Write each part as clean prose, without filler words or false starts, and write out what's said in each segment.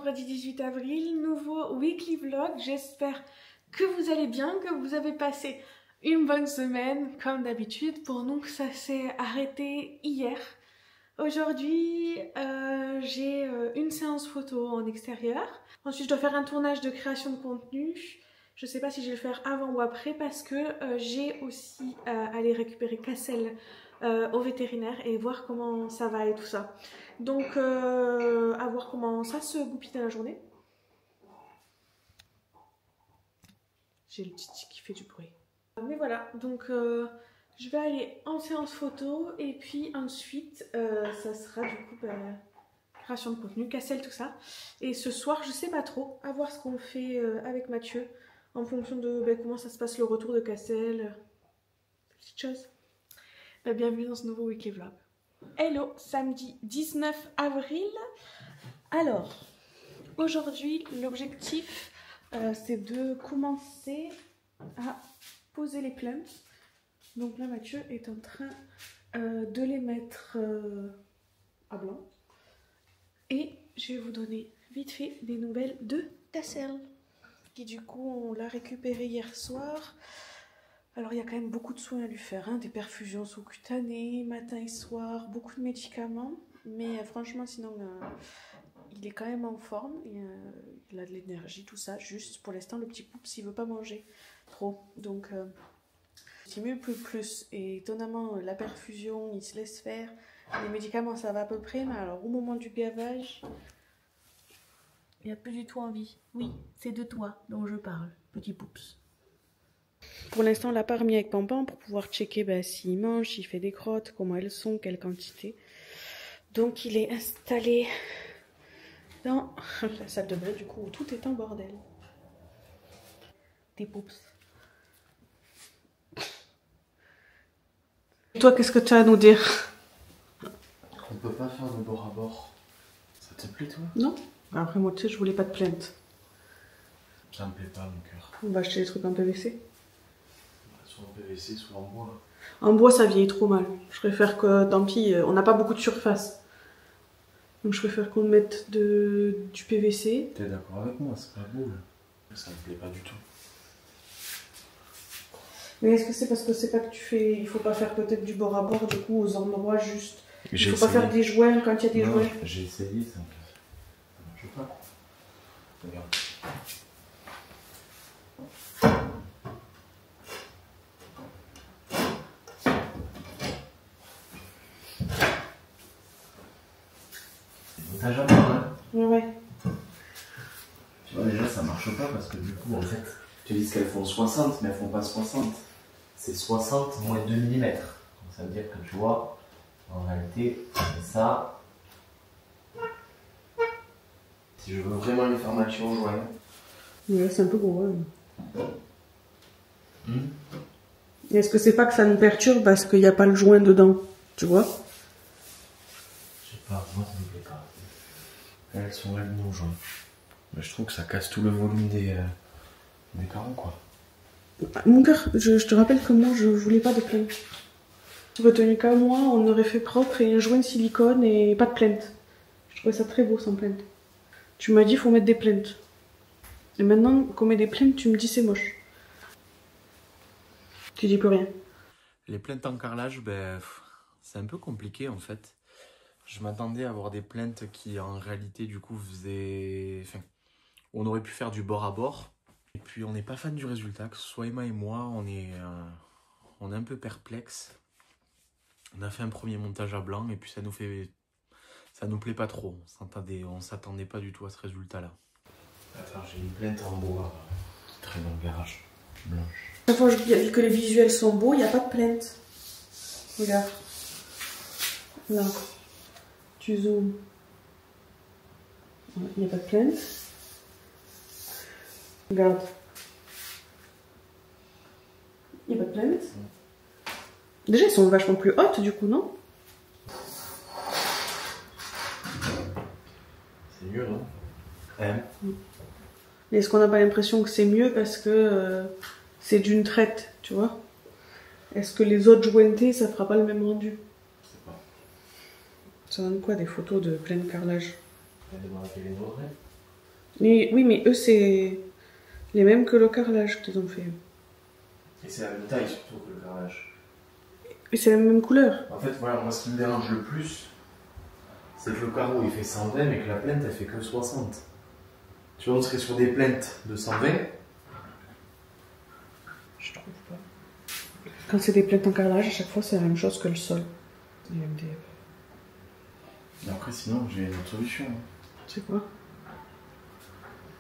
vendredi 18 avril, nouveau weekly vlog. J'espère que vous allez bien, que vous avez passé une bonne semaine comme d'habitude. Pour nous, ça s'est arrêté hier. Aujourd'hui, j'ai une séance photo en extérieur. Ensuite, je dois faire un tournage de création de contenu. Je ne sais pas si je vais le faire avant ou après parce que j'ai aussi à aller récupérer Cassel au vétérinaire et voir comment ça va et tout ça. Donc, à voir comment ça se goupille dans la journée. J'ai le titi qui fait du bruit. Mais voilà, donc je vais aller en séance photo et puis ensuite ça sera du coup création de contenu, Cassel, tout ça. Et ce soir, je sais pas trop, à voir ce qu'on fait avec Mathieu en fonction de comment ça se passe le retour de Cassel, petites choses. Bienvenue dans ce nouveau weekly vlog. Hello, samedi 19 avril. Alors, aujourd'hui, l'objectif c'est de commencer à poser les plantes. Donc là, Mathieu est en train de les mettre à blanc. Et je vais vous donner vite fait des nouvelles de Cassel, qui du coup, on l'a récupéré hier soir. Alors il y a quand même beaucoup de soins à lui faire, hein, des perfusions sous-cutanées, matin et soir, beaucoup de médicaments. Mais franchement, sinon, il est quand même en forme, il a de l'énergie, tout ça. Juste pour l'instant, le petit pouce, il veut pas manger trop. Donc, stimule plus. Et étonnamment, la perfusion, il se laisse faire. Les médicaments, ça va à peu près. Mais alors, au moment du gavage, il n'a plus du tout envie. Oui, c'est de toi dont je parle, petit pouce. Pour l'instant, on l'a pas remis avec Pampan pour pouvoir checker s'il mange, s'il fait des crottes, comment elles sont, quelle quantité. Donc, il est installé dans la salle de bain, du coup, où tout est en bordel. Des poups. Et toi, qu'est-ce que tu as à nous dire? On peut pas faire de bord à bord. Ça te plaît, toi? Non. Après, moi, tu sais, je voulais pas de plainte. Ça me plaît pas, mon cœur. On va acheter des trucs en PVC. Soit en PVC, soit en bois. En bois, ça vieillit trop mal. Je préfère que, tant pis, on n'a pas beaucoup de surface. Donc, je préfère qu'on mette du PVC. T'es d'accord avec moi? C'est pas beau, là. Ça me plaît pas du tout. Mais est-ce que c'est parce que c'est pas que tu fais... Il faut pas faire peut-être du bord à bord, du coup, aux endroits juste... Il faut pas faire des joints quand il y a des joints. J'ai essayé, ça marche pas. Regarde. T'as jamais, hein? Ouais. Tu vois, déjà, ça marche pas parce que du coup, en fait, tu dis qu'elles font 60, mais elles font pas 60. C'est 60 moins 2 mm. Donc ça veut dire que tu vois, en réalité, c'est ça. Si je veux vraiment lui faire matcher au joint. Ouais, c'est un peu gros. Et est-ce que c'est pas que ça nous perturbe parce qu'il n'y a pas le joint dedans, tu vois? Je sais pas, moi ça me plaît pas. Elles sont alignées au joint. Mais je trouve que ça casse tout le volume des carreaux, quoi. Mon cœur, je te rappelle que moi je voulais pas de plainte. Tu aurais tenu qu'à moi, on aurait fait propre et un joint de silicone et pas de plainte. Je trouvais ça très beau sans plainte. Tu m'as dit il faut mettre des plaintes. Et maintenant qu'on met des plaintes, tu me dis c'est moche. Tu dis plus rien. Les plaintes en carrelage, c'est un peu compliqué en fait. Je m'attendais à avoir des plaintes qui en réalité du coup faisaient... Enfin, on aurait pu faire du bord à bord. Et puis on n'est pas fan du résultat, que ce soit Emma et moi, on est un peu perplexe. On a fait un premier montage à blanc et puis ça nous plaît pas trop. On s'attendait pas du tout à ce résultat-là. Attends, j'ai une plainte en bois qui traîne dans le garage, blanche. Chaque fois que je dis que les visuels sont beaux, il n'y a pas de plainte. Regarde. Là. Tu zoomes. Il n'y a pas de plainte. Regarde. Il n'y a pas de plainte. Déjà, elles sont vachement plus hautes du coup, non? C'est mieux, non? Mais est-ce qu'on n'a pas l'impression que c'est mieux parce que c'est d'une traite, tu vois? Est-ce que les autres jointés, ça fera pas le même rendu? Je sais pas. Ça donne quoi des photos de plein carrelage? Elle demande à les Oui, mais eux, c'est les mêmes que le carrelage qu'ils ont fait. Et c'est la même taille surtout que le carrelage. Et c'est la même couleur. En fait, voilà, moi ce qui me dérange le plus, c'est que le carreau il fait 120 mais que la plainte elle fait que 60. Tu vois, on serait sur des plaintes de 120. Je trouve pas. Quand c'est des plaintes en carrelage, à chaque fois, c'est la même chose que le sol. Il y a des... Et après, sinon, j'ai une autre solution. C'est quoi?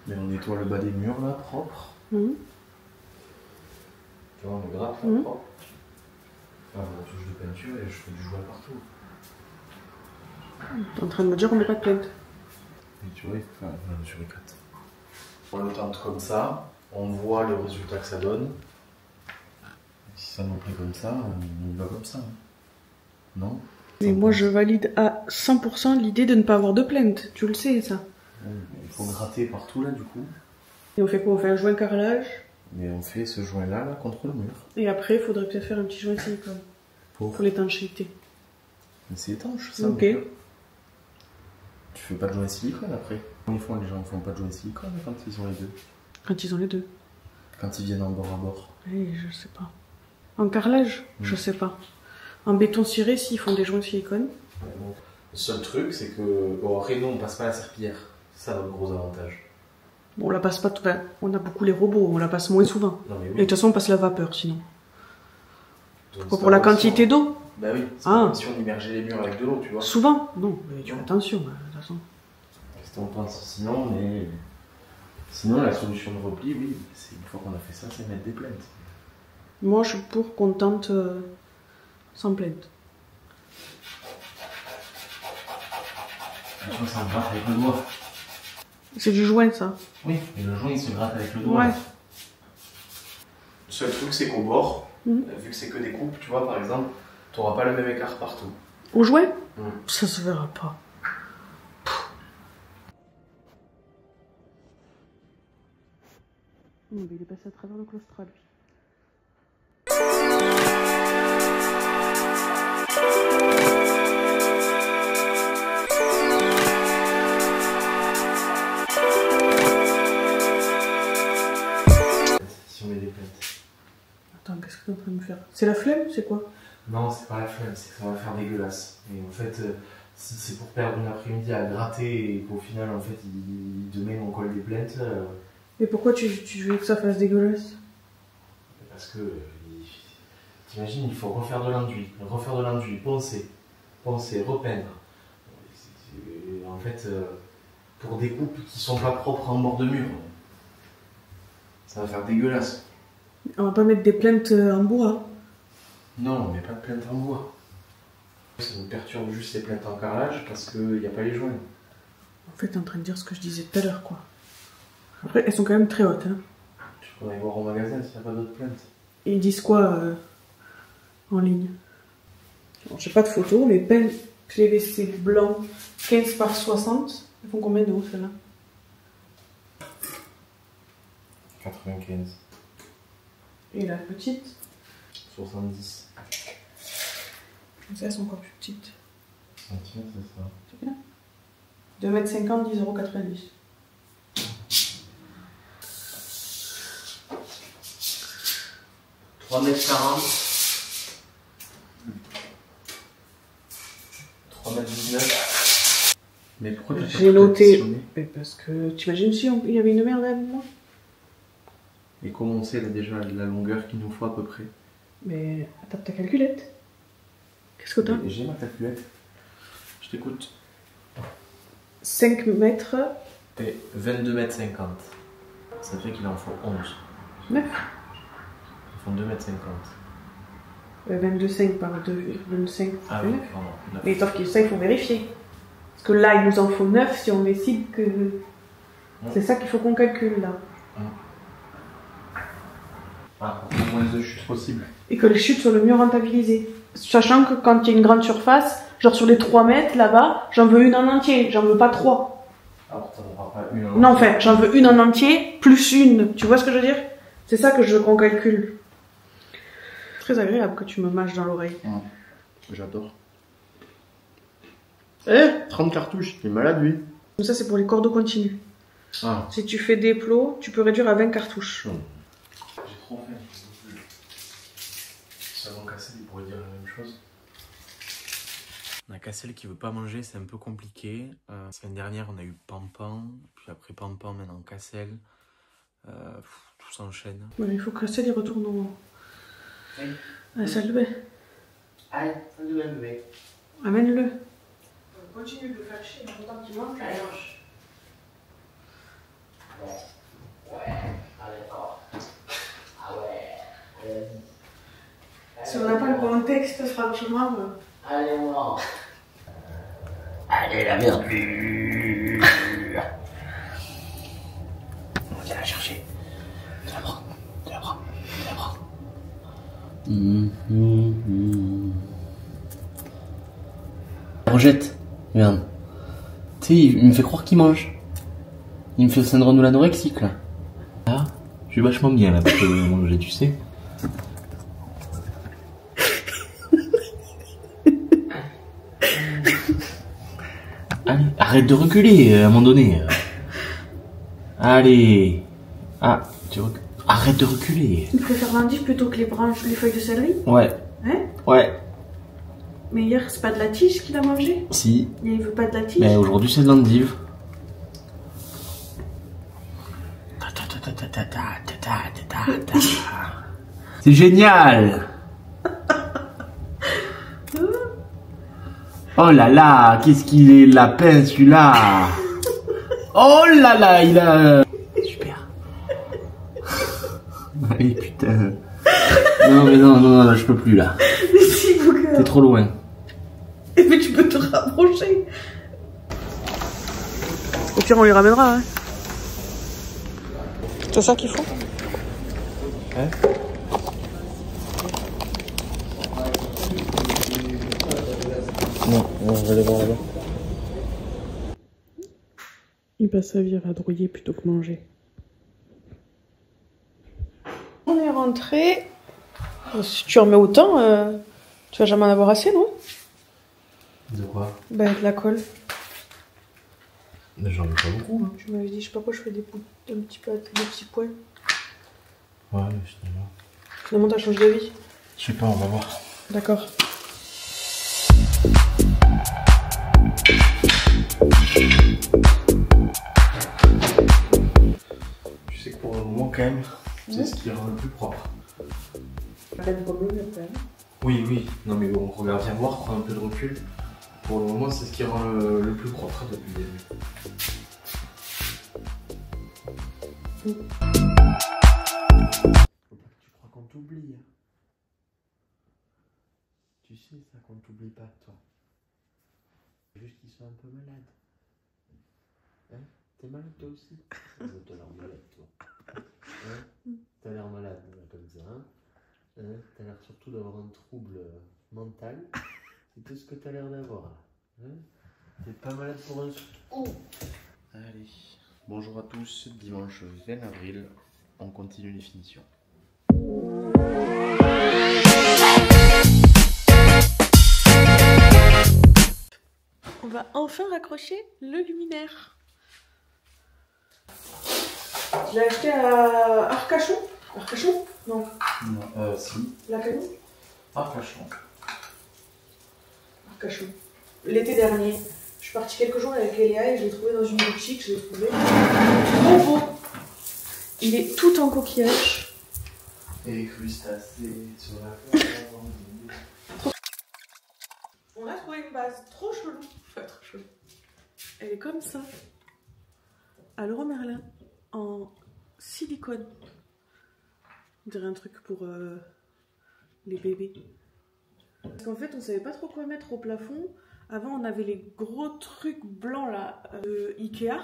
Mais on nettoie le bas des murs là, propre. Mhm. Tu vois, on le gratte là, propre. Là, on touche de peinture et je fais du jouet partout. T'es en train de me dire qu'on met pas de plainte. Et tu vois, enfin, on sur les 4. On le tente comme ça, on voit le résultat que ça donne. Si ça nous plaît comme ça, on y va comme ça. Non? Mais moi, je valide à 100% l'idée de ne pas avoir de plainte. Tu le sais, ça. Il faut gratter partout là, du coup. Et on fait quoi? On fait un joint carrelage. Mais on fait ce joint là, contre le mur. Et après, il faudrait peut-être faire un petit joint silicone. Pour l'étanchéité. Mais c'est étanche, ça. Ok. Tu fais pas de joint silicone après. Les gens ils font pas de joint silicone quand ils ont les deux. Quand ils ont les deux. Quand ils viennent en bord à bord. Oui, je sais pas. En carrelage, je sais pas. En béton ciré, s'ils font des joints silicone. Ouais, bon. Le seul truc, c'est que. Bon, après, nous, on passe pas la serpillière. C'est ça notre gros avantage. Bon, on la passe pas tout. Enfin, on a beaucoup les robots, on la passe moins souvent. Non, mais oui. Et de toute façon, on passe la vapeur sinon. Donc, Pourquoi? Pour la quantité d'eau? Bah oui, c'est comme si on immergeait les murs avec de l'eau, tu vois. Souvent? Non, mais tu fais attention, de toute façon. Qu'est-ce qu'on pense? Sinon, mais. Sinon, la solution de repli, oui, c'est une fois qu'on a fait ça, c'est mettre des plaintes. Moi, je suis pour qu'on tente sans plainte. Je crois que ça se gratte avec le doigt. C'est du joint, ça. Oui, et le joint il se gratte avec le doigt. Ouais. Le seul truc, c'est qu'au bord, Mhm. vu que c'est que des coupes, tu vois, par exemple, tu n'auras pas le même écart partout. Au joint? Mhm. Ça se verra pas. Non, mais il est passé à travers le claustral. Si on met des plaintes. Attends, qu'est-ce que t'es en train de me faire? C'est la flemme? C'est quoi? Non, c'est pas la flemme, c'est que ça va faire dégueulasse. Et en fait, si c'est pour perdre une après-midi à gratter et qu'au final, en fait, demain on colle des plaintes. Et pourquoi tu veux que ça fasse dégueulasse? Parce que, t'imagines, il faut refaire de l'enduit, poncer, repeindre. En fait, pour des coupes qui sont pas propres en bord de mur, ça va faire dégueulasse. On va pas mettre des plaintes en bois. Non, on met pas de plainte en bois. Ça nous perturbe juste les plaintes en carrelage parce qu'il n'y a pas les joints. En fait, t'es en train de dire ce que je disais tout à l'heure, quoi. Après, elles sont quand même très hautes, hein. Tu peux aller voir au magasin s'il n'y a pas d'autres plaintes. Et ils disent quoi en ligne? Alors, j'ai pas de photo, mais peintes PVC blanc 15 par 60. Elles font combien d'euros, celles-là? 95. Et la petite? 70. Elles sont encore plus petites. Ah, tiens, c'est ça. C'est bien. 2,50 m, 10,90 €. 3,40 m. 3,19 m. Mais pourquoi tu J'ai noté. Mais parce que t'imagines si il y avait une merde avec moi? Et comment on sait là, déjà la longueur qu'il nous faut à peu près? Mais attends, ta calculette. Qu'est-ce que t'as? J'ai ma calculette. Je t'écoute. 5 mètres. Et 22,50 m. Ça fait qu'il en faut 11. 9. Ils font 2,50 m. 22,5 par 2,25. Ah oui, pardon. 9. Mais sauf que ça, il faut vérifier. Parce que là, il nous en faut 9 si on décide que... C'est ça qu'il faut qu'on calcule, là. Ah, pour le moins de chutes possible. Et que les chutes soient le mieux rentabilisées. Sachant que quand il y a une grande surface, genre sur les 3 mètres, là-bas, j'en veux une en entier, j'en veux pas 3. Alors, t'en auras pas une en Non, enfin, j'en veux une en entier, plus une. Tu vois ce que je veux dire? C'est ça que je veux qu'on calcule. Très agréable que tu me mâches dans l'oreille. J'adore. 30 cartouches, il est malade lui. Ça, c'est pour les cordes continues. Ah. Si tu fais des plots, tu peux réduire à 20 cartouches. J'ai trop faim. Savon Cassel, il pourrait dire la même chose. On a Cassel qui veut pas manger, c'est un peu compliqué. La semaine dernière, on a eu Pampan, puis après Pampan, maintenant Cassel. Tout s'enchaîne. Ouais, il faut que Cassel il retourne à la salle de bain. Allez, salle de bain, bébé. Amène-le. Continue de le faire chier, autant qu'il mange. Allez, mange. Ouais, allez, d'accord. Ah ouais. Si on n'a pas le contexte, franchement. Allez, moi. Allez, la verdure. On va la chercher. Tu la prends. Tu la prends. Tu la prends. Rejette. Merde. Tu sais, il me fait croire qu'il mange. Il me fait le syndrome de l'anorexique là. Là, je suis vachement bien là parce que manger, tu sais. Allez, arrête de reculer à un moment donné. Allez. Ah, tu recules. Arrête de reculer. Il préfère l'endive plutôt que les branches, les feuilles de céleri. Ouais. Hein? Ouais. Mais hier, c'est pas de la tige qu'il a mangé? Si. Et il veut pas de la tige? Mais aujourd'hui, c'est de l'endive. C'est génial. Oh là là, qu'est-ce qu'il est lapin celui-là. Oh là là, il a... Super. Allez, putain. Non mais non, je peux plus là. Mais si, Bouga. T'es trop loin. Mais tu peux te rapprocher. Au pire, on lui ramènera. Hein. C'est ça qu'il faut? Hein? Non, on va aller voir là-bas. Il passe sa vie à vadrouiller plutôt que manger. On est rentré. Si tu en mets autant, tu vas jamais en avoir assez, non? De quoi? Bah, de la colle. Mais j'en ai pas beaucoup. Hein. Tu m'avais dit, je sais pas pourquoi je fais des petits points. Ouais, mais finalement. Finalement, t'as changé d'avis? Je sais pas, on va voir. D'accord. Tu sais que pour le moment, quand même, c'est ce qui rend le plus propre. Oui. Non, mais on regarde bien voir, prendre un peu de recul. Pour le moment, c'est ce qui rend le plus propre depuis le début. Faut pas que tu crois qu'on t'oublie. Tu sais ça qu'on t'oublie pas, toi. Juste qu'ils sont un peu malades. Hein? T'es malade toi aussi? T'as l'air malade toi. Hein? T'as l'air malade comme ça. Hein? T'as l'air surtout d'avoir un trouble mental. C'est tout ce que t'as l'air d'avoir. Hein? T'es pas malade pour un sou. Oh. Allez. Bonjour à tous, dimanche 20 avril, on continue les finitions. On va enfin raccrocher le luminaire. Je l'ai acheté à Arcachon. Arcachon? Non. Si. Lacanau? Arcachon. Arcachon. L'été dernier. Je suis partie quelques jours avec Léa et je l'ai trouvé dans une boutique. Je l'ai trouvé trop beau. Il est tout en coquillage. Et crustacés sur la fleur. On a trouvé une base trop chelou. Enfin, trop chelou. Elle est comme ça. À Leroy Merlin. En silicone. On dirait un truc pour les bébés. Parce qu'en fait, on savait pas trop quoi mettre au plafond. Avant, on avait les gros trucs blancs là de Ikea.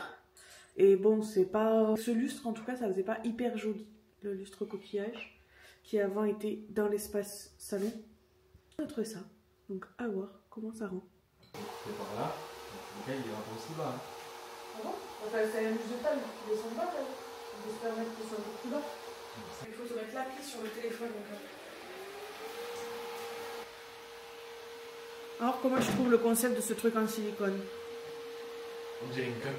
Et bon, c'est pas... Ce lustre, en tout cas, ça faisait pas hyper joli. Le lustre coquillage, qui avant était dans l'espace salon. On a trouvé ça. Donc, à voir comment ça rend. C'est par là. Le gars, il est un peu aussi bas. Hein. Ah bon? Enfin, c'est la luge de table qui descend pas, là. On peut se permettre qu'ils soient un peu plus bas. Il faut se mettre l'appli sur le téléphone. Donc. Alors, comment tu trouves le concept de ce truc en silicone? On dirait une cup.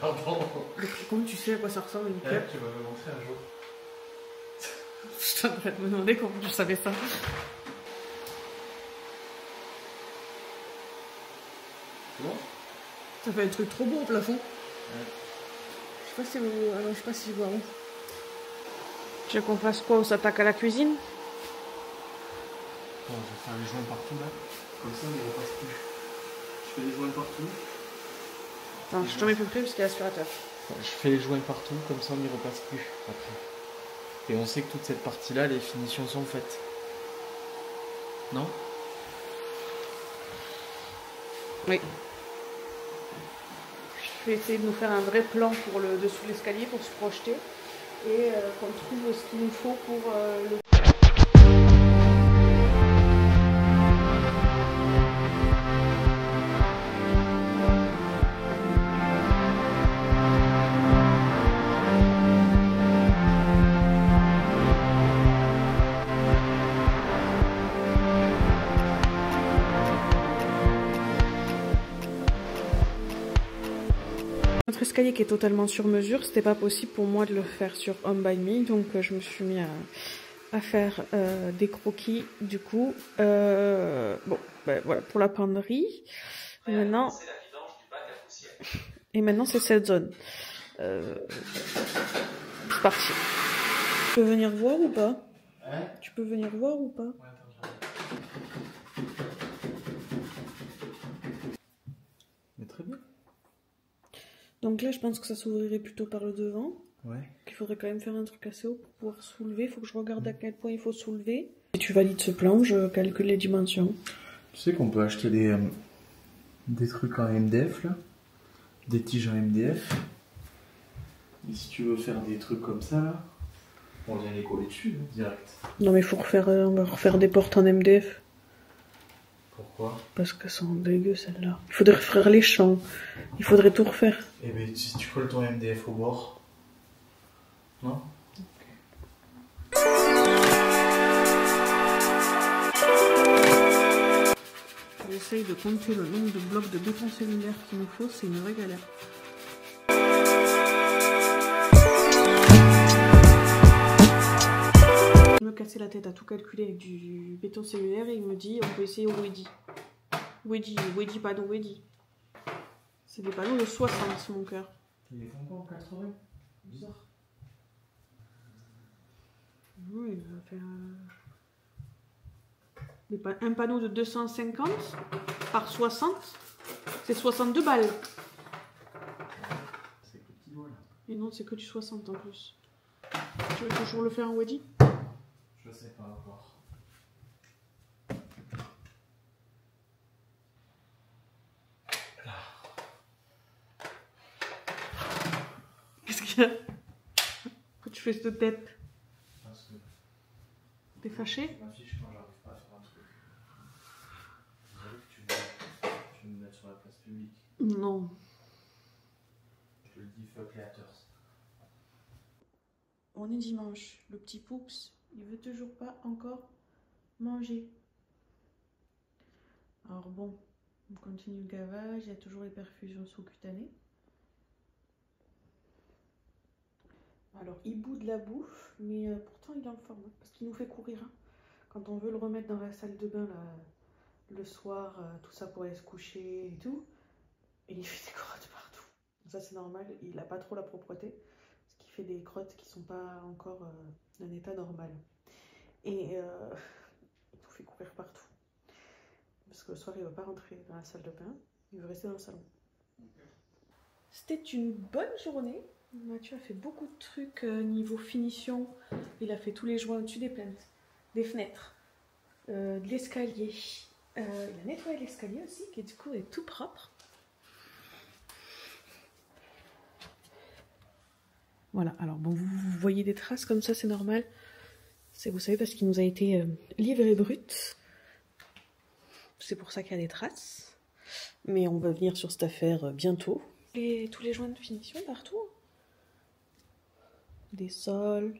Pardon. Comme tu sais à quoi ça ressemble une crêpe. Tu vas me montrer un jour. Je suis en train de me demander comment tu savais ça. C'est bon? Ça fait un truc trop beau au plafond. Ouais. Je sais pas si vous... Alors, je sais pas si je vois où. Tu veux qu'on fasse quoi? On s'attaque à la cuisine? Bon, je vais faire les joints partout là. Comme ça, on ne repasse plus. Je fais les joints partout. Attends, je te mets plus près parce qu'il y a l'aspirateur. Je fais les joints partout, comme ça on n'y repasse plus après. Et on sait que toute cette partie-là, les finitions sont faites. Non? Oui. Je vais essayer de nous faire un vrai plan pour le dessous de l'escalier pour se projeter. Et qu'on trouve ce qu'il nous faut pour le... Notre escalier qui est totalement sur mesure, c'était pas possible pour moi de le faire sur Home by Me, donc je me suis mis à faire des croquis du coup. Bon, ben, voilà pour la penderie. Et maintenant, c'est cette zone. C'est parti. Tu peux venir voir ou pas? Hein? Tu peux venir voir ou pas? Ouais, attends, mais très bien. Donc là, je pense que ça s'ouvrirait plutôt par le devant. Ouais. Il faudrait quand même faire un truc assez haut pour pouvoir soulever. Il faut que je regarde à quel point il faut soulever. Si tu valides ce plan, je calcule les dimensions. Tu sais qu'on peut acheter des trucs en MDF là, des tiges en MDF. Et si tu veux faire des trucs comme ça là, on vient les coller dessus direct. Non mais faut refaire, on va refaire des portes en MDF. Pourquoi? Parce qu'elles sont dégueu celles-là. Il faudrait refaire les champs. Il faudrait tout refaire. Eh bien si tu colles ton MDF au bord, non? J'essaye de compter le nombre de blocs de béton cellulaire qu'il nous faut, c'est une vraie galère. Je me cassais la tête à tout calculer avec du béton cellulaire et il me dit on peut essayer au Weddy. Weddy, pardon, Weddy. C'est des panneaux de 60 mon cœur. Il est encore en 80. Bizarre. Oui, il va faire... Un panneau de 250 par 60, c'est 62 balles. C'est petit doigt là. Et non, c'est que du 60 en plus. Tu veux toujours le faire en Weddy? Je sais pas encore. Qu'est-ce qu'il y a? Pourquoi tu fais cette tête? Parce que T'es fâché? je m'affiche quand j'arrive pas à faire un truc. J'avoue que tu veux me mettre sur la place publique. Non. Je te le dis, fuck les haters. On est dimanche. Le petit Poups, il veut toujours pas encore manger. Alors bon, on continue le gavage. Il y a toujours les perfusions sous-cutanées. Alors, il bout de la bouffe, mais pourtant il est en forme, parce qu'il nous fait courir. Hein. Quand on veut le remettre dans la salle de bain là, le soir, tout ça pour aller se coucher et tout, et il fait des crottes partout. Ça c'est normal, il n'a pas trop la propreté, parce qu'il fait des crottes qui sont pas encore d'un état normal. Et il nous fait courir partout. Parce que le soir il ne veut pas rentrer dans la salle de bain, il veut rester dans le salon. C'était une bonne journée. Mathieu a fait beaucoup de trucs niveau finition. Il a fait tous les joints au-dessus des plaintes, des fenêtres, de l'escalier. Il a nettoyé l'escalier aussi, qui du coup est tout propre. Voilà, alors bon, vous voyez des traces comme ça, c'est normal. C'est, vous savez, parce qu'il nous a été livré brut. C'est pour ça qu'il y a des traces. Mais on va venir sur cette affaire bientôt. Et tous les joints de finition partout. Des sols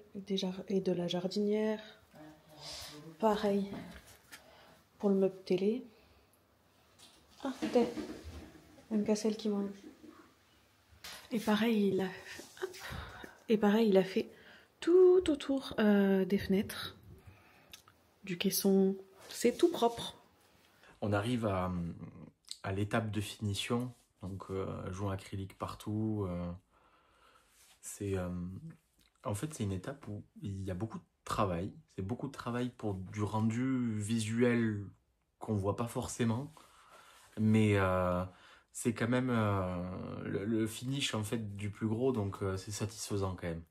et de la jardinière. Pareil pour le meuble télé. Ah, peut-être un cassel qui mange. Et pareil, il a fait tout autour des fenêtres, du caisson. C'est tout propre. On arrive à l'étape de finition, donc jouant acrylique partout. En fait, c'est une étape où il y a beaucoup de travail. C'est beaucoup de travail pour du rendu visuel qu'on voit pas forcément, mais c'est quand même le finish en fait du plus gros, donc c'est satisfaisant quand même.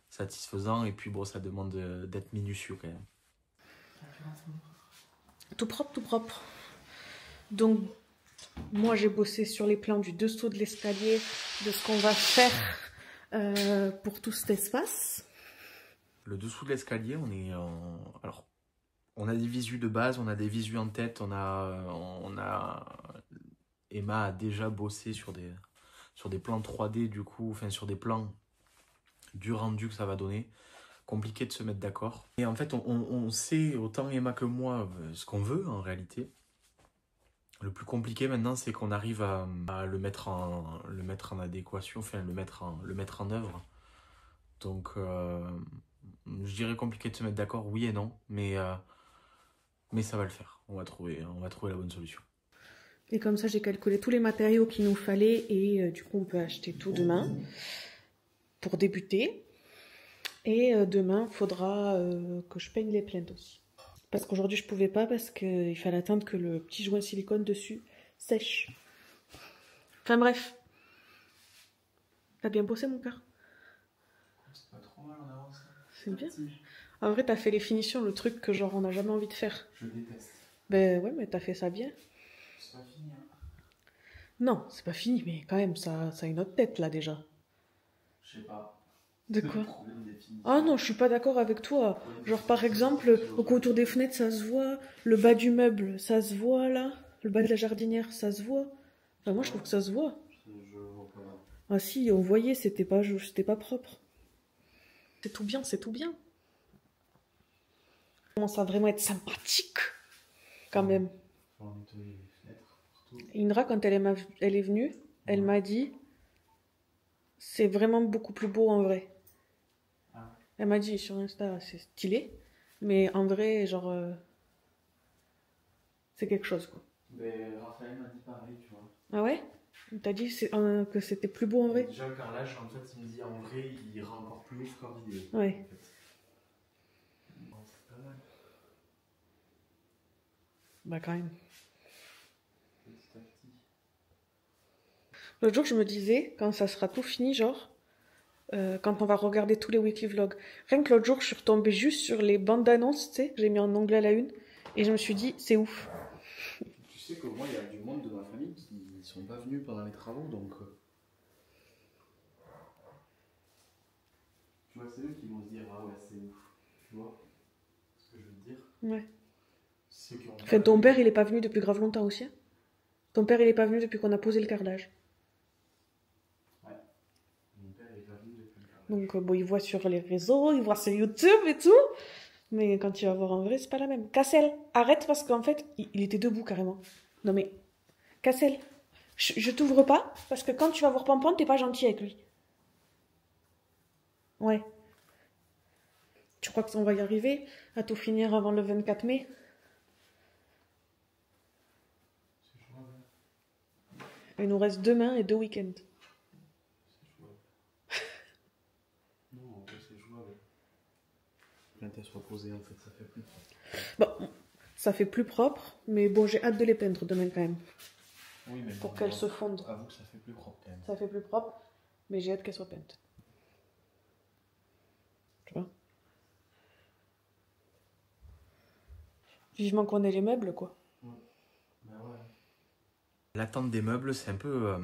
Satisfaisant, et puis bon, ça demande d'être minutieux quand même. Tout propre, tout propre. Donc, moi j'ai bossé sur les plans du dessous de l'escalier, de ce qu'on va faire pour tout cet espace. Le dessous de l'escalier, alors, on a des visus de base, on a des visus en tête, Emma a déjà bossé sur des plans 3D du coup, enfin sur des plans du rendu que ça va donner. Compliqué de se mettre d'accord. Et en fait, on sait, autant Emma que moi, ce qu'on veut en réalité. Le plus compliqué maintenant, c'est qu'on arrive à le mettre en adéquation, enfin le mettre en œuvre. Donc, je dirais compliqué de se mettre d'accord, oui et non, mais ça va le faire. On va trouver la bonne solution. Et comme ça, j'ai calculé tous les matériaux qu'il nous fallait et du coup, on peut acheter tout demain pour débuter. Et demain, il faudra que je peigne les plaintes aussi. Parce qu'aujourd'hui, je pouvais pas parce qu'il fallait attendre que le petit joint silicone dessus sèche. Enfin bref. T'as bien bossé, mon cœur? C'est pas trop mal en avance. C'est bien. En vrai, t'as fait les finitions, le truc que genre on n'a jamais envie de faire. Je déteste. Ben ouais, mais t'as fait ça bien. C'est pas fini. Hein. Non, c'est pas fini, mais quand même, ça a une autre tête là déjà. Je sais pas. De quoi? Ah non, je suis pas d'accord avec toi. Genre par exemple, au contour des fenêtres, ça se voit. Le bas du meuble, ça se voit là. Le bas de la jardinière, ça se voit. Enfin, moi, je trouve que ça se voit. Ah si, on voyait, c'était pas propre. C'est tout bien, c'est tout bien. Ça commence à vraiment être sympathique, quand même. Indra, quand elle est venue, elle m'a dit, c'est vraiment beaucoup plus beau en vrai. Elle m'a dit sur Insta, c'est stylé, mais en vrai, genre, c'est quelque chose, quoi. Mais Raphaël m'a dit pareil, tu vois. Ah ouais? T'as dit que c'était plus beau en vrai? Déjà, le carrelage, en fait, il me dit en vrai, il rend encore plus ouf qu'en vidéo. Ouais. En fait. Bon, c'est pas mal. Bah, quand même. Petit à petit. L'autre jour, je me disais, quand ça sera tout fini, genre, quand on va regarder tous les weekly vlogs, rien que l'autre jour, je suis retombée juste sur les bandes d'annonces, tu sais, que j'ai mis en onglet à la une, et je me suis dit, c'est ouf. Tu sais que moi, il y a du monde de ma famille qui sont pas venus pendant les travaux, donc... Tu vois, c'est eux qui vont se dire, ah ouais, c'est ouf. Tu vois ce que je veux te dire? Ouais. Ceux qui ont... Enfin, ton père, il est pas venu depuis grave longtemps aussi, hein? Ton père, il est pas venu depuis qu'on a posé le carrelage. Ouais. Mon père, il est pas venu depuis le carrelage. Donc, bon, il voit sur les réseaux, il voit sur YouTube et tout. Mais quand il va voir en vrai, c'est pas la même. Cassel, arrête parce qu'en fait, il était debout carrément. Non mais, Cassel, je t'ouvre pas parce que quand tu vas voir Pompon, t'es pas gentil avec lui. Ouais. Tu crois qu'on va y arriver à tout finir avant le 24 mai? Il nous reste demain et 2 week-ends. Non, en fait, c'est jouable. Plainte, elle soit posée, en fait, ça fait plus propre. Bon, ça fait plus propre, mais bon, j'ai hâte de les peindre demain quand même. Oui, mais pour qu'elles se fondent. Avoue que ça fait plus propre quand même. Ça fait plus propre, mais j'ai hâte qu'elles soient peintes. Tu vois? Vivement qu'on ait les meubles, quoi. Ouais. Ben ouais. L'attente des meubles, c'est un peu...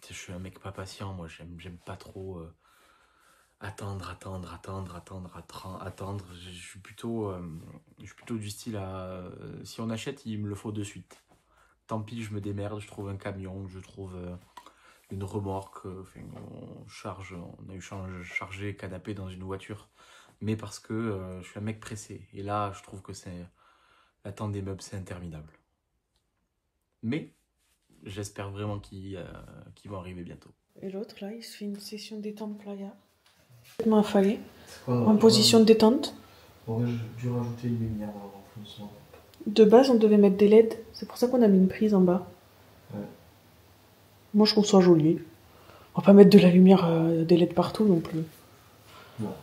Je suis un mec pas patient, moi, j'aime pas trop... attendre. Je suis plutôt du style à... si on achète, il me le faut de suite. Tant pis, je me démerde, je trouve un camion, je trouve une remorque. Enfin, on a eu chargé canapé dans une voiture. Mais parce que je suis un mec pressé. Et là, je trouve que l'attente des meubles, c'est interminable. Mais j'espère vraiment qu'ils vont arriver bientôt. Et l'autre, là, il se fait une session détente playa. Complètement affalé. En position de détente. On aurait dû rajouter une lumière dans l'enfoncement. De base, on devait mettre des LED. C'est pour ça qu'on a mis une prise en bas. Ouais. Moi, je trouve ça joli. On va pas mettre de la lumière, des LED partout non plus. Non.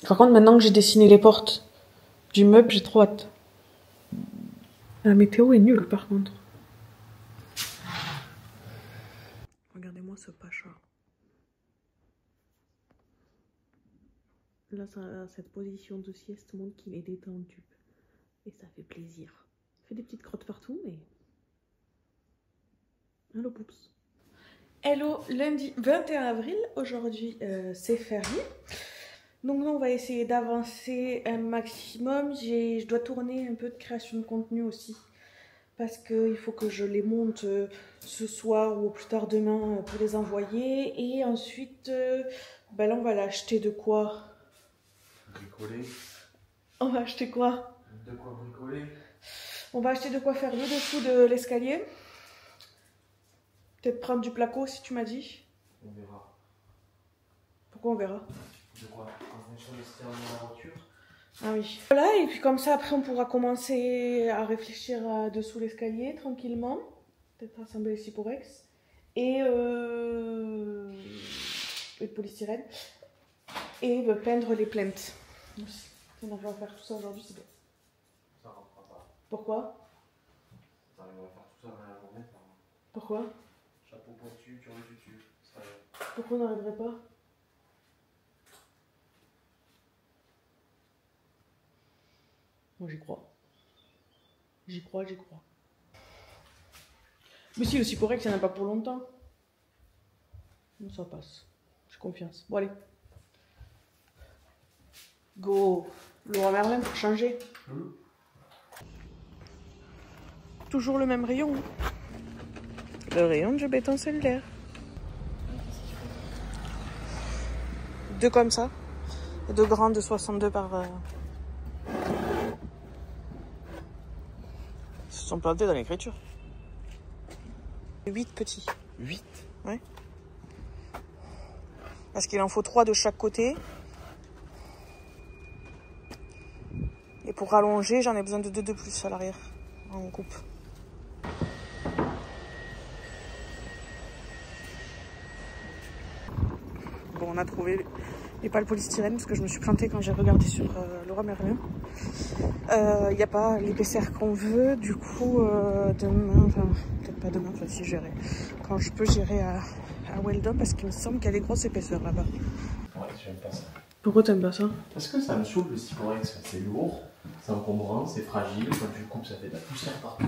Par contre, maintenant que j'ai dessiné les portes du meuble, j'ai trop hâte. La météo est nulle, par contre. Regardez-moi ce pacha. Là, cette position de sieste montre qu'il est détendu. Et ça fait plaisir. Il fait des petites crottes partout, mais... Hello, poups. Hello, lundi 21 avril. Aujourd'hui, c'est férié. Donc là, on va essayer d'avancer un maximum. Je dois tourner un peu de création de contenu aussi. Parce qu'il faut que je les monte ce soir ou plus tard demain pour les envoyer. Et ensuite, ben là, on va l'acheter de quoi? Bricoler. On va acheter quoi? De quoi bricoler? On va acheter de quoi faire le dessous de l'escalier. Peut-être prendre du placo si tu m'as dit. On verra. Pourquoi on verra? De quoi? En fonction de ce qu'il y a dans la voiture. Ah oui. Voilà, et puis comme ça, après, on pourra commencer à réfléchir à dessous l'escalier tranquillement. Peut-être assembler les Cyporex. Et le polystyrène. Et peindre les plaintes. On va faire tout ça aujourd'hui, c'est bien. Ça rentrera pas. Pourquoi? Ça arrivera à faire tout ça dans la journée. Pourquoi? Chapeau pointu, tu retutu. Pourquoi on n'arriverait pas? Moi j'y crois. J'y crois, j'y crois. Mais si, le Cyporex, il n'y en a pas pour longtemps. Non, ça passe. J'ai confiance. Bon, allez. Go. Laura Merlin pour changer. Toujours le même rayon. Le rayon de béton cellulaire. Deux comme ça. Et deux grands de 62 par... Ils se sont plantés dans l'écriture. 8 petits. 8. Ouais. Parce qu'il en faut 3 de chaque côté. Et pour rallonger, j'en ai besoin de 2 de plus à l'arrière. En coupe. Bon, on a trouvé les pales polystyrène parce que je me suis plantée quand j'ai regardé sur Leroy Merlin. Il n'y a pas l'épaisseur qu'on veut, du coup demain, enfin peut-être pas demain, enfin si j'irai. Quand je peux, j'irai à Weldon parce qu'il me semble qu'il y a des grosses épaisseurs là-bas. Ouais, j'aime pas ça. Pourquoi t'aimes pas ça? Parce que ça me saoule le Cyporex, c'est lourd, c'est encombrant, c'est fragile, quand tu le coupes ça fait de la poussière partout.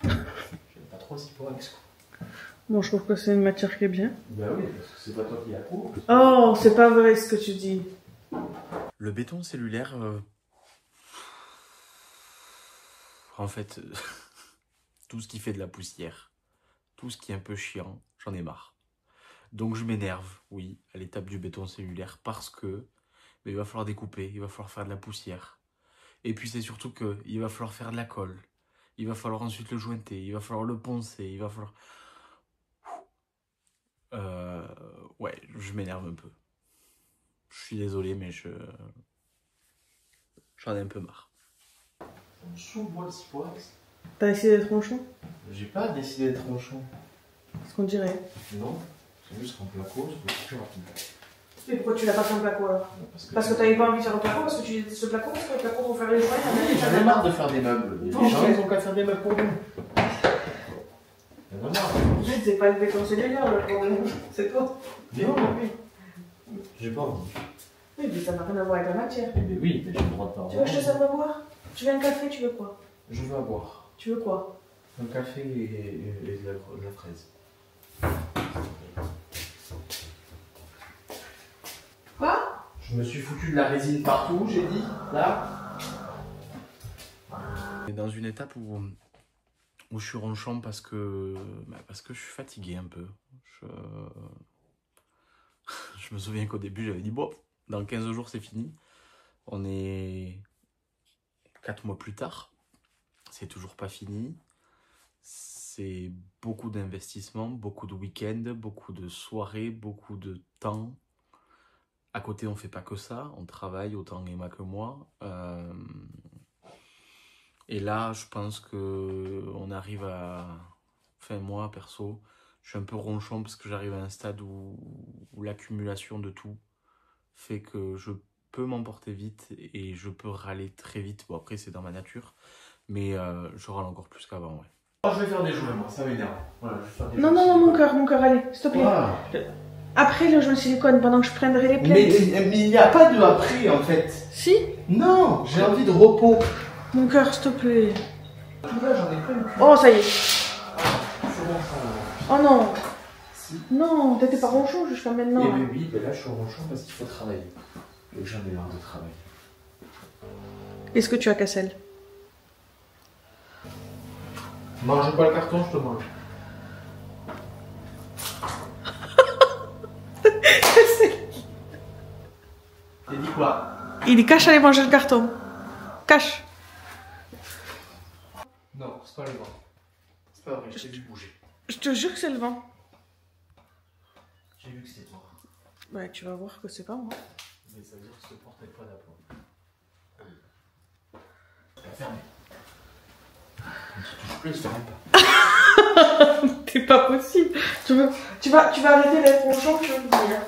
J'aime pas trop le Cyporex quoi. Bon, je trouve que c'est une matière qui est bien. Bah oui, parce que c'est pas toi qui la coupes. Oh, c'est pas vrai ce que tu dis. Le béton cellulaire, en fait, tout ce qui fait de la poussière, tout ce qui est un peu chiant, j'en ai marre. Donc je m'énerve, oui, à l'étape du béton cellulaire parce que il va falloir découper, il va falloir faire de la poussière. Et puis c'est surtout qu'il va falloir faire de la colle, il va falloir ensuite le jointer, il va falloir le poncer, il va falloir... ouais, je m'énerve un peu. Je suis désolé, mais j'en ai un peu marre. Ça me saoule, moi, le Cyporex. T'as essayé d'être tronchon? J'ai pas décidé d'être tronchon. Ce qu'on dirait. Non, c'est juste qu'en placo, c'est beaucoup plus rapide. Et pourquoi tu l'as pas fait en placo alors? Parce que t'avais pas envie de faire un placo, parce que tu disais ce placo, parce que le placo pour faire les joints, j'en ai marre de faire des meubles. Les gens, ils ont qu'à faire des meubles pour nous. J'en ai marre. C'est pas le béton cellulaire le problème, c'est toi. Non, oui. J'ai pas envie. Oui, mais ça n'a rien à voir avec la matière. Eh bien oui, mais j'ai le droit de pas Tu veux que je te serve à boire? Tu veux un café, tu veux quoi? Je veux à boire. Tu veux quoi? Un café et de la fraise. Quoi? Je me suis foutu de la résine partout, j'ai dit, là. Et dans une étape où je suis ronchon parce que je suis fatigué un peu. Je me souviens qu'au début, j'avais dit, bon, dans 15 jours, c'est fini. On est 4 mois plus tard. C'est toujours pas fini. c'est beaucoup d'investissement, beaucoup de week-ends, beaucoup de soirées, beaucoup de temps. À côté, on fait pas que ça, on travaille autant Emma que moi. Et là, je pense que on arrive à... Enfin, moi, perso, je suis un peu ronchon parce que j'arrive à un stade où l'accumulation de tout fait que je peux m'emporter vite et je peux râler très vite. Bon, après, c'est dans ma nature, mais je râle encore plus qu'avant, ouais. Oh, je vais faire des jouets, moi, ça m'énerve. Voilà, je vais faire des Non, jouets. non, non, mon cœur, allez, s'il te plaît. Voilà. Après le jeu de silicone, pendant que je prendrai les plaintes. Mais il n'y a pas de après, en fait. Si. Non, j'ai envie de repos. Mon cœur, s'il te plaît. Là, j'en ai plein. Oh, ça y est. C'est bon, ça. Oh non. Si. Non, t'étais pas ronchon jusqu'à maintenant. Eh bien oui, mais là, je suis ronchon parce qu'il faut travailler. Et j'en ai marre de travailler. Est-ce que tu as Cassel? Mange pas le carton, je te mange. T'as dit quoi? Il est cache à aller manger le carton. Cache. Non, c'est pas le vent. C'est pas vrai, je t'ai vu bouger. Je te jure que c'est le vent. J'ai vu que c'était toi. Ouais, tu vas voir que c'est pas moi. Mais ça veut dire que cette porte n'est pas d'appoint. Fermez. Quand tu touches plus, je ferme pas. C'est pas possible. Tu vas arrêter d'être ronchon, je veux le dire.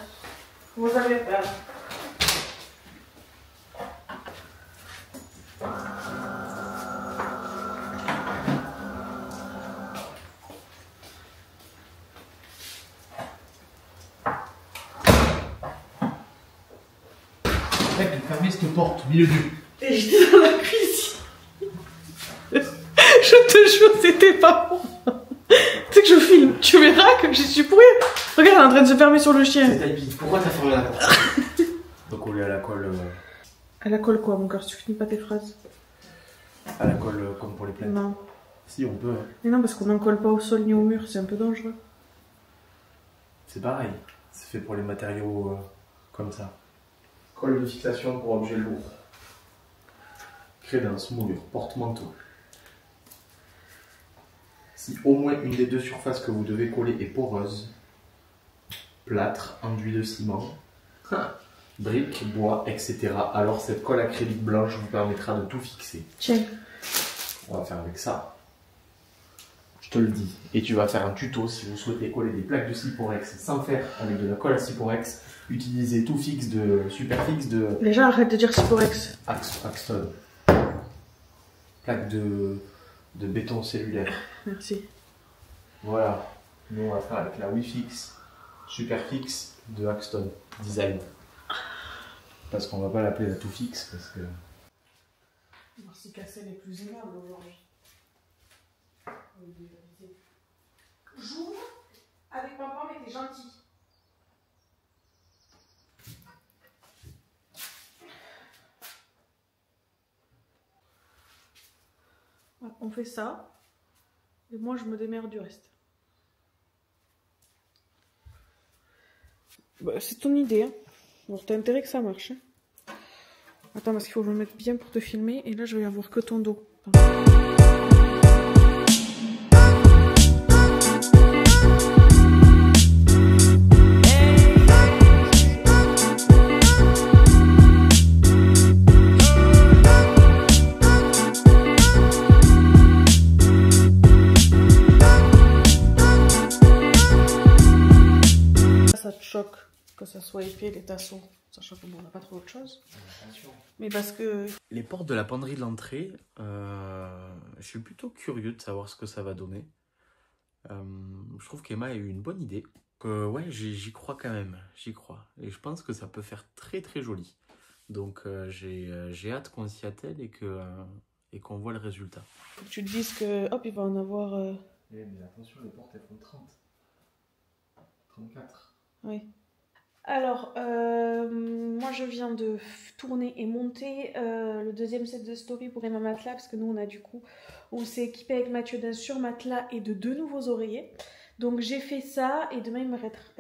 Vous avez peur. Fermez cette porte au milieu du. Et j'étais dans la cuisine. Je te jure, c'était pas moi. Tu sais que je filme. Tu verras que je suis pourrie. Regarde, elle est en train de se fermer sur le chien. C'est Taipi. Pourquoi t'as fermé la porte? On va coller à la colle. À la colle quoi, mon cœur? Tu finis pas tes phrases. À la colle comme pour les plaintes. Non. Si, on peut. Hein. Mais non, parce qu'on n'en colle pas au sol ni au mur. C'est un peu dangereux. C'est pareil. C'est fait pour les matériaux comme ça. Colle de fixation pour objets lourds. Crédence, moulure, porte-manteau. Si au moins une des deux surfaces que vous devez coller est poreuse, plâtre, enduit de ciment, briques, bois, etc., alors cette colle acrylique blanche vous permettra de tout fixer. Tiens. On va faire avec ça. Je te le dis. Et tu vas faire un tuto si vous souhaitez coller des plaques de Ciporex sans faire avec de la colle à Ciporex. Utilisez tout fixe de Superfix de Déjà, arrête de dire Ciporex. Axton. Plaque de béton cellulaire. Merci. Voilà. Nous on va faire avec la Wi-Fix Superfix de Axton Design. Parce qu'on va pas l'appeler la tout fixe parce que. Voir si Cassel est plus aimable aujourd'hui. Joue avec papa, mais t'es gentil. On fait ça. Et moi, je me démerde du reste. Bah, c'est ton idée. Hein. Bon, t'as intérêt que ça marche. Hein. Attends, parce qu'il faut que je me mette bien pour te filmer. Et là, je vais avoir que ton dos. Ça te choque que ça soit épais, les tasseaux. Sachant qu'on n'a pas trop autre chose. Mais parce que... Les portes de la penderie de l'entrée, je suis plutôt curieux de savoir ce que ça va donner. Je trouve qu'Emma a eu une bonne idée. Ouais, j'y crois quand même, j'y crois. Et je pense que ça peut faire très très joli. Donc j'ai hâte qu'on s'y attelle et qu'on voit le résultat. Faut que tu te dises que, hop, il va en avoir... Mais attention, les portes elles font 30. 34. Oui. Alors, moi je viens de tourner et monter le deuxième set de story pour Emma Matelas, parce que nous on a du coup, on s'est équipé avec Mathieu d'un surmatelas et de 2 nouveaux oreillers. Donc j'ai fait ça et demain il me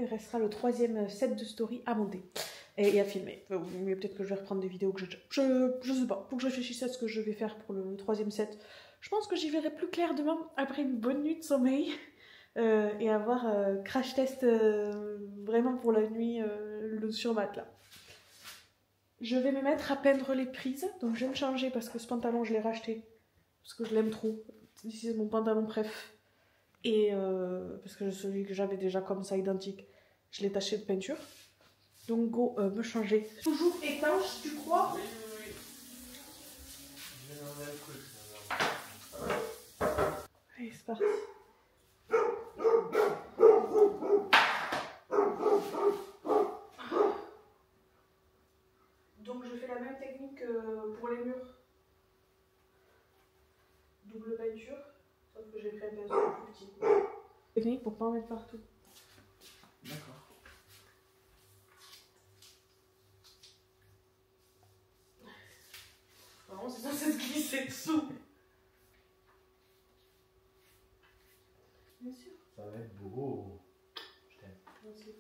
restera le 3e set de story à monter. et à filmer. Mais peut-être que je vais reprendre des vidéos que je sais pas. Faut que je réfléchisse à ce que je vais faire pour le troisième set. Je pense que j'y verrai plus clair demain après une bonne nuit de sommeil. Et avoir crash test vraiment pour la nuit sur matelas. Je vais me mettre à peindre les prises. Donc je vais me changer parce que ce pantalon je l'ai racheté. Parce que je l'aime trop. C'est mon pantalon préf. Et parce que celui que j'avais déjà comme ça identique, je l'ai taché de peinture. Donc go me changer. Toujours étanche, tu crois? Oui, oui, oui. Je vais enlever le truc. Allez, c'est parti. Donc je fais la même technique que pour les murs. Double peinture, sauf que j'ai pris un pinceau plus petit. Technique pour pas en mettre partout. D'accord. Vraiment, c'est censé se glisser dessous. Bien sûr. Ça va être beau. Je t'aime. Merci.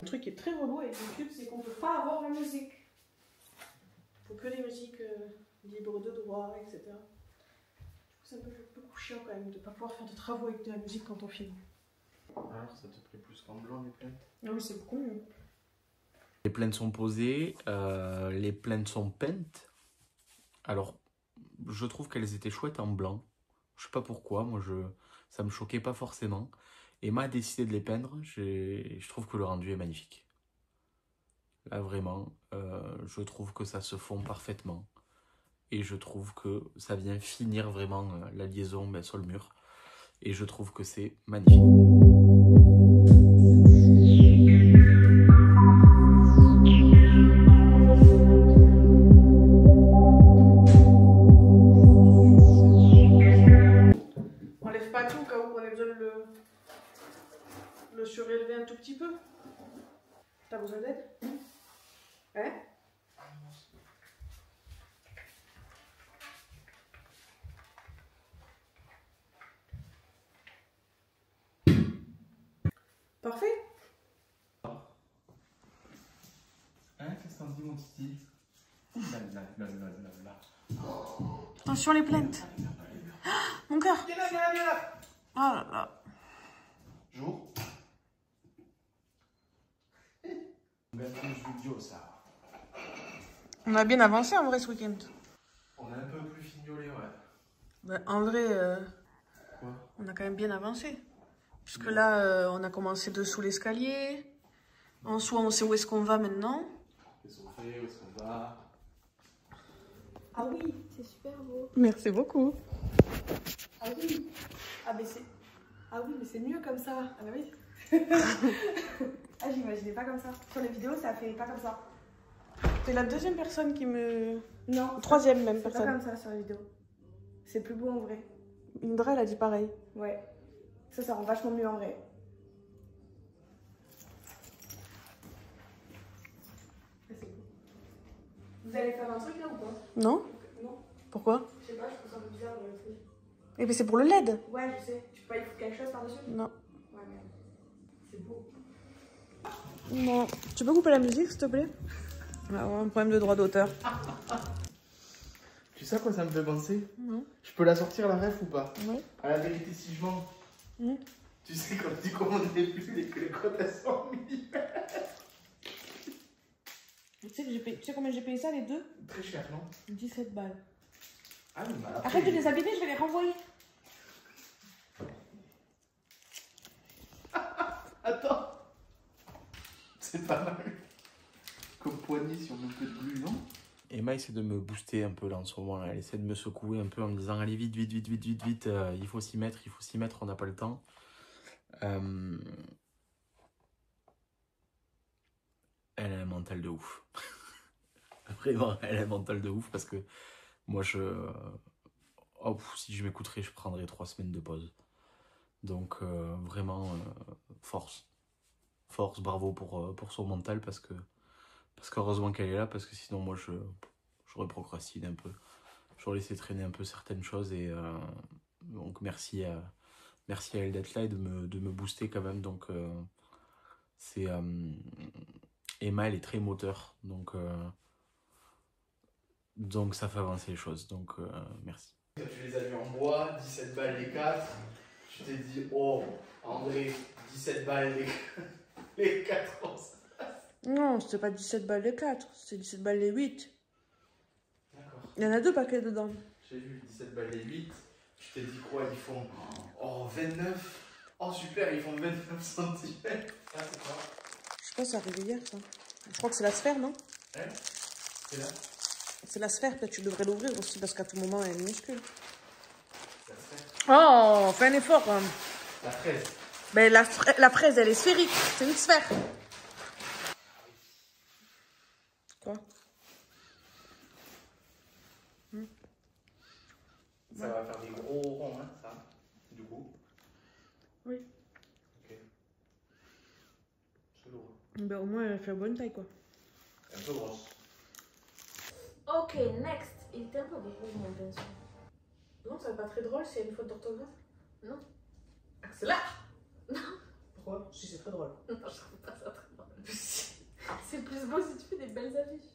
Le truc qui est très relou avec YouTube, c'est qu'on peut pas avoir la musique. Il faut que les musiques libres de droit, etc. C'est un peu chiant quand même de ne pas pouvoir faire de travaux avec de la musique quand on filme. Alors, ça te plaît plus qu'en blanc les plaintes? Non mais c'est beaucoup mieux. Les plaintes sont posées, les plaintes sont peintes. Alors, je trouve qu'elles étaient chouettes en blanc. Je sais pas pourquoi, moi ça me choquait pas forcément. Emma a décidé de les peindre, je trouve que le rendu est magnifique. Là vraiment, je trouve que ça se fond parfaitement. Et je trouve que ça vient finir vraiment la liaison sur le mur. Et je trouve que c'est magnifique. Enlève pas tout au cas où on ait besoin de le surélever un tout petit peu. T'as besoin d'aide? Hein? Parfait. Hein, qu'est-ce qu'on dit mon titi? Attention les plaintes. Mon cœur. Viens là, viens là, viens là. Oh là là. Jour. On va faire une vidéo ça. On a bien avancé en vrai ce week-end. On a un peu plus fignolé, ouais. Bah, en vrai, Quoi? on a quand même bien avancé. Puisque là, on a commencé dessous l'escalier. En soi, on sait où est-ce qu'on va maintenant. Qu'est-ce qu'on fait? Où est-ce qu'on va? Ah oui, c'est super beau. Merci beaucoup. Ah oui. Ah mais c'est. Ah oui, mais c'est mieux comme ça. Ah bah oui. Ah j'imaginais pas comme ça. Sur les vidéos, ça fait pas comme ça. C'est la deuxième personne qui me... Non. Troisième même C'est pas personne. comme ça sur les vidéos. C'est plus beau en vrai. Indra, elle a dit pareil. Ouais. Ça rend vachement mieux en vrai. Ah, c'est beau. Vous allez faire un truc là ou pas? Non? Non. Pourquoi? Je sais pas, je trouve ça un peu bizarre le truc. Eh bien, c'est pour le LED. Ouais, je sais. Tu peux pas y foutre quelque chose par-dessus? Non. Ouais, mais. C'est beau. Non. Tu peux couper la musique, s'il te plaît? On a un problème de droit d'auteur. Tu sais à quoi ça me fait penser? Non. Je peux la sortir la ref ou pas? Oui. À la vérité, si je mens. Mm. Tu sais, quand tu commandes les plus, les codes à 100 000. Tu sais combien j'ai payé ça, les deux? Très cher, non? 17 balles. Ah oui, mais après... Arrête de les abîmer, je vais les renvoyer. Attends. C'est pas mal. Comme poignée sur un peu de glu, non? Emma essaie de me booster un peu là en ce moment. Elle essaie de me secouer un peu en me disant allez vite, vite, vite, vite, vite, vite. Il faut s'y mettre, on n'a pas le temps. Elle a un mental de ouf. Vraiment, elle a un mental de ouf parce que moi oh, si je m'écouterais, je prendrais 3 semaines de pause. Donc vraiment, force. Force, bravo pour son mental parce qu'heureusement qu'elle est là, parce que sinon moi j'aurais procrastiné un peu. J'aurais laissé traîner un peu certaines choses et donc merci à elle d'être là et de me booster quand même. Donc c'est Emma, elle est très moteur, donc ça fait avancer les choses. Donc merci. Tu les as vus en bois, 17 balles les 4. Tu t'es dit, oh André, 17 balles les 4 ans. Non, c'était pas 17 balles les 4, c'était 17 balles les 8. D'accord. Il y en a 2 paquets dedans. J'ai vu 17 balles les 8. Tu t'es dit quoi? Ils font 29. Oh super, ils font 29 cm. Ça c'est quoi? Je sais pas, c'est arrivé hier ça. Je crois que c'est la sphère, non? Ouais. C'est là? C'est la sphère, peut-être tu devrais l'ouvrir aussi parce qu'à tout moment elle est minuscule. La fraise. Oh, fais un effort quand même. La fraise. Ben, la fraise elle est sphérique, c'est une sphère. Quoi? Ça va faire des gros ronds, hein, ça, du coup. Oui. Ok. C'est lourd. Ben, au moins elle fait la bonne taille quoi. Un peu grosse. Ok, next. Il était un peu gros mon pinceau. Non, ça va pas très drôle s'il y a une faute d'orthographe. Non. Accélère. Non. Pourquoi? Si, c'est très drôle. Non, je trouve pas ça très drôle. C'est plus beau si tu fais des belles affiches.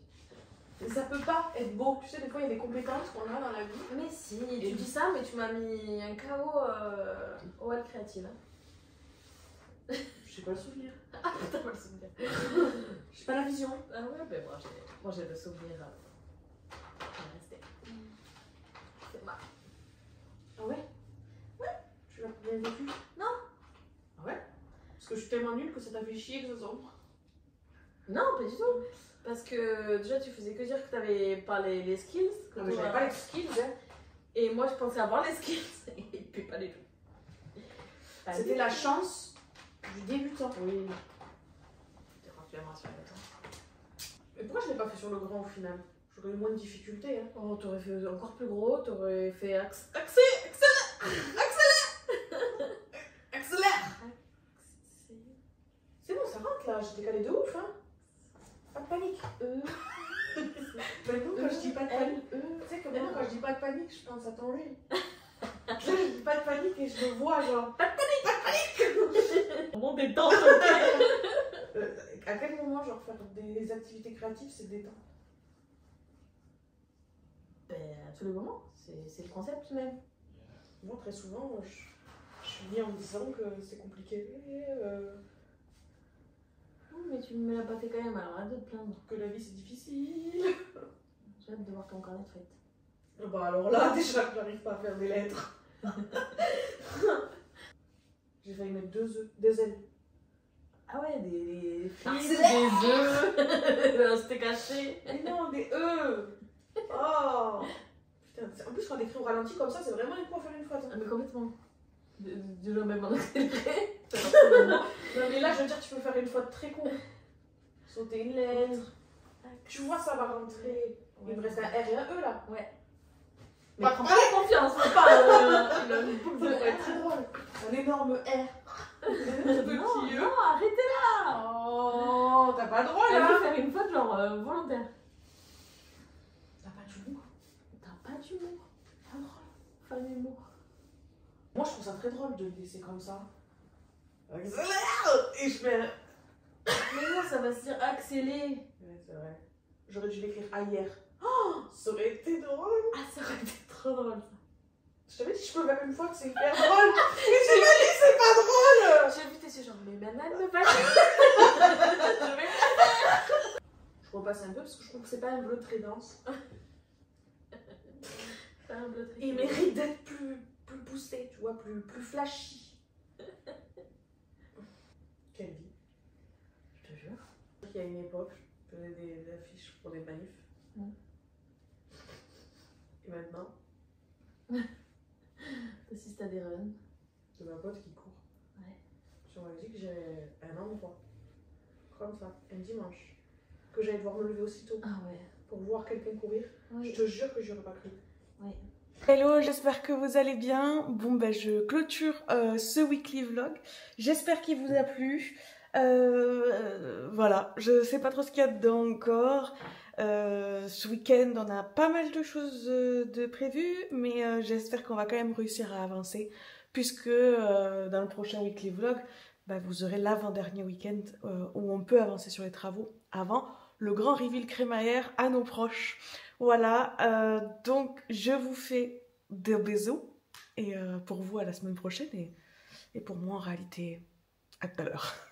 Mais ça peut pas être beau. Tu sais, des fois il y a des compétences qu'on a dans la vie. Mais si, tu dis ça, mais tu m'as mis un KO OL créative. Hein. Je sais pas le souvenir. Ah, t'as pas le souvenir. J'ai pas la vision. Ah ouais, ben moi j'ai le souvenir. C'est marrant. Ah ouais? Ouais. Tu l'as bien vécu? Non. Ah ouais? Parce que je suis tellement nulle que ça t'a fait chier que ça sombre. Non, pas du tout. Parce que déjà tu faisais que dire que t'avais pas les skills. Non, mais j'avais pas les skills, hein. Et moi je pensais avoir les skills. Et puis pas du tout. C'était la chance du débutant. Oui. T'es particulièrement sur le temps. Mais pourquoi je l'ai pas fait sur le grand au final? J'aurais eu moins de difficultés, hein. Oh, t'aurais fait encore plus gros, t'aurais fait accélère. C'est bon, ça rentre là, j'ai décalé de ouf, hein. Pas de panique. Maintenant, quand je dis pas de panique, tu sais que maintenant, quand je dis pas de panique, je pense à ton lui. Je dis pas de panique et je le vois, genre. Pas de panique, pas de panique. On détend. À quel moment, genre, faire des activités créatives, c'est détente? Ben, à tous les moments, c'est le concept même. Moi, très souvent, je suis liée en me disant que c'est compliqué, Mais tu me l'as pas fait quand même, alors arrête de te plaindre. que la vie c'est difficile. J'ai hâte de voir ton carnet de fête. Bah alors là, déjà, j'arrive pas à faire des lettres. J'ai failli mettre 2 œufs, des ailes. Ah ouais, des frites, Accélère. des œufs, c'était caché. Mais non, des œufs. Oh putain, en plus quand on écrit au ralenti comme ça, c'est vraiment une fois faire une faute. Ah mais complètement. Déjà même en accéléré. Non mais là, je veux dire, tu peux faire une faute très courte. Sauter une lettre. Tu vois, ça va rentrer. Il me reste un R et un E là. Ouais. Mais Pas prends pas la confiance, faut pas une boucle de Ça va être très drôle. Un énorme R. Petit E. Non, arrêtez là. Oh, t'as pas drôle Elle là. veut faire une faute genre volontaire. T'as pas d'humour. T'as pas d'humour. Pas drôle. Pas d'humour. Moi, je trouve ça très drôle de le laisser comme ça. Accélère. Et je fais. Mais non, ça va se dire accéléré. Ouais, c'est vrai. J'aurais dû l'écrire ailleurs. Oh, ça aurait été drôle. Ah, ça aurait été trop drôle ça. Je t'avais dit, je peux faire une fois que c'est hyper drôle. Mais tu m'as dit, c'est pas drôle. J'ai vu tes yeux genre, mais madame me va. Je vais. Je repasse un peu parce que je trouve que c'est pas un bleu très dense. C'est un bleu très. Il mérite d'être plus boosté, tu vois, plus flashy. Quelle vie. Je te jure. Il y a une époque, je faisais des affiches pour des manifs. Et maintenant, T'assistes à des runs. c'est ma pote qui court. Ouais. Sur ma musique, j'ai un endroit. Comme ça, un dimanche. Que j'allais devoir me lever aussitôt Ah ouais. pour voir quelqu'un courir. Oui. Je te jure que j'y aurais pas cru. Oui. Hello, j'espère que vous allez bien. Bon, ben je clôture ce weekly vlog. J'espère qu'il vous a plu. Voilà, je sais pas trop ce qu'il y a dedans encore. Ce week-end, on a pas mal de choses de prévues, mais j'espère qu'on va quand même réussir à avancer, puisque dans le prochain weekly vlog, bah, vous aurez l'avant-dernier week-end où on peut avancer sur les travaux avant le grand reveal crémaillère à nos proches. Voilà, donc je vous fais des bisous, et pour vous à la semaine prochaine, et pour moi en réalité à tout à l'heure.